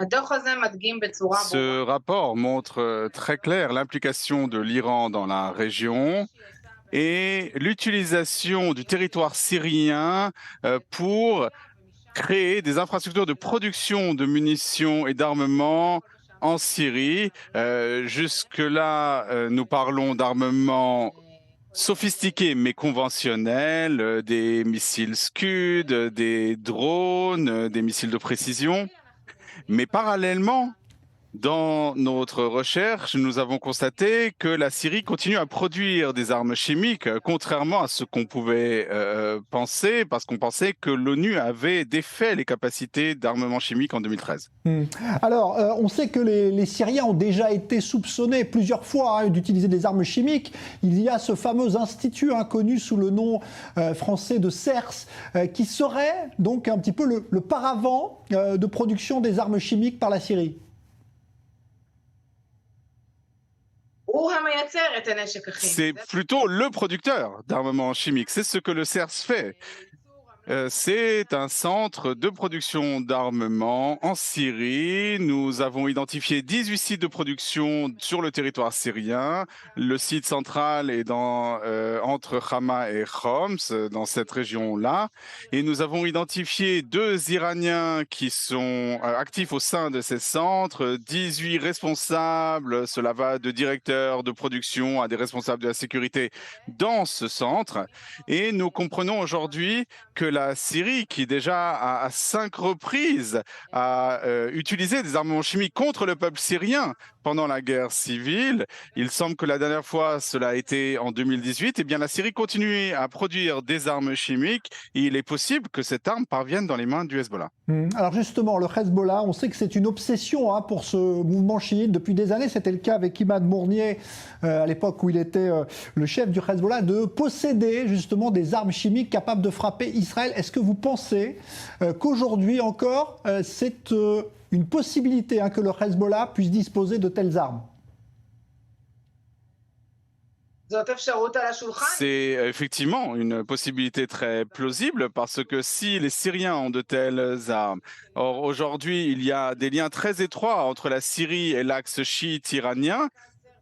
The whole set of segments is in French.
Ce rapport montre très clair l'implication de l'Iran dans la région et l'utilisation du territoire syrien pour créer des infrastructures de production de munitions et d'armement en Syrie. Jusque-là, nous parlons d'armement sophistiqués mais conventionnels, des missiles Scud, des drones, des missiles de précision. Mais parallèlement, dans notre recherche, nous avons constaté que la Syrie continue à produire des armes chimiques, contrairement à ce qu'on pouvait penser, parce qu'on pensait que l'ONU avait défait les capacités d'armement chimique en 2013. Alors, on sait que les Syriens ont déjà été soupçonnés plusieurs fois d'utiliser des armes chimiques. Il y a ce fameux institut connu sous le nom français de CERS, qui serait donc un petit peu le paravent de production des armes chimiques par la Syrie. C'est plutôt le producteur d'armement chimique. C'est ce que le CERS fait. C'est un centre de production d'armement en Syrie. Nous avons identifié 18 sites de production sur le territoire syrien. Le site central est entre Hama et Homs, dans cette région-là. Et nous avons identifié 2 Iraniens qui sont actifs au sein de ces centres, 18 responsables, cela va de directeurs de production à des responsables de la sécurité dans ce centre. Et nous comprenons aujourd'hui que la Syrie, qui déjà à 5 reprises a utilisé des armements chimiques contre le peuple syrien pendant la guerre civile, il semble que la dernière fois cela a été en 2018, eh bien la Syrie continue à produire des armes chimiques et il est possible que cette arme parvienne dans les mains du Hezbollah. Alors justement, le Hezbollah, on sait que c'est une obsession pour ce mouvement chiite depuis des années. C'était le cas avec Imad Mournier à l'époque où il était le chef du Hezbollah, de posséder justement des armes chimiques capables de frapper Israël. Est-ce que vous pensez qu'aujourd'hui encore, c'est une possibilité que le Hezbollah puisse disposer de telles armes? C'est effectivement une possibilité très plausible parce que si les Syriens ont de telles armes, or aujourd'hui il y a des liens très étroits entre la Syrie et l'axe chiite iranien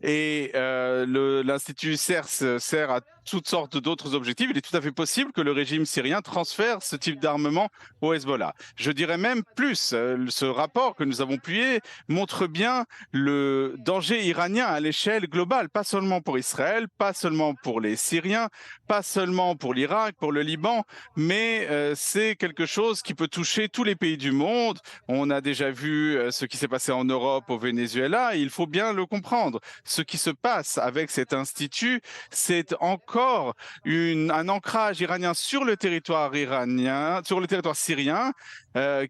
et l'Institut CERS sert à toutes sortes d'autres objectifs. Il est tout à fait possible que le régime syrien transfère ce type d'armement au Hezbollah. Je dirais même plus, ce rapport que nous avons publié montre bien le danger iranien à l'échelle globale, pas seulement pour Israël, pas seulement pour les Syriens, pas seulement pour l'Irak, pour le Liban, mais c'est quelque chose qui peut toucher tous les pays du monde. On a déjà vu ce qui s'est passé en Europe, au Venezuela, et il faut bien le comprendre. Ce qui se passe avec cet institut, c'est encore un ancrage iranien sur le territoire syrien,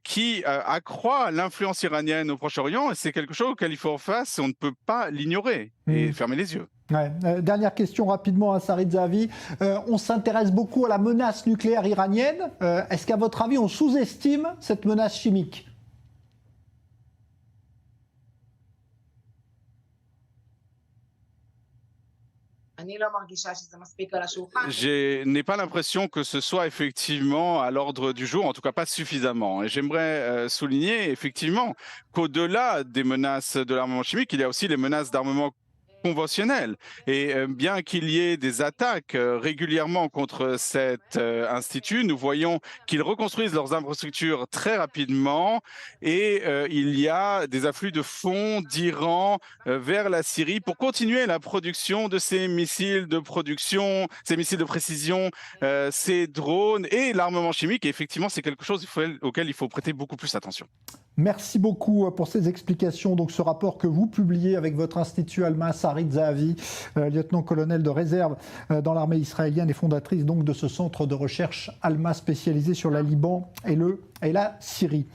qui accroît l'influence iranienne au Proche-Orient. Et c'est quelque chose auquel il faut en face et on ne peut pas l'ignorer et fermer les yeux. Ouais. Dernière question rapidement, Sarit Zahavi. On s'intéresse beaucoup à la menace nucléaire iranienne. Est-ce qu'à votre avis, on sous-estime cette menace chimique ? Je n'ai pas l'impression que ce soit effectivement à l'ordre du jour, en tout cas pas suffisamment. Et j'aimerais souligner effectivement qu'au-delà des menaces de l'armement chimique, il y a aussi les menaces d'armement conventionnel. Et bien qu'il y ait des attaques régulièrement contre cet institut, nous voyons qu'ils reconstruisent leurs infrastructures très rapidement et il y a des afflux de fonds d'Iran vers la Syrie pour continuer la production de ces missiles de précision, ces drones et l'armement chimique. Et effectivement, c'est quelque chose auquel il faut prêter beaucoup plus attention. Merci beaucoup pour ces explications. Donc, ce rapport que vous publiez avec votre institut Alma, Sarit Zahavi, lieutenant-colonel de réserve dans l'armée israélienne et fondatrice donc de ce centre de recherche Alma spécialisé sur la Liban et la Syrie.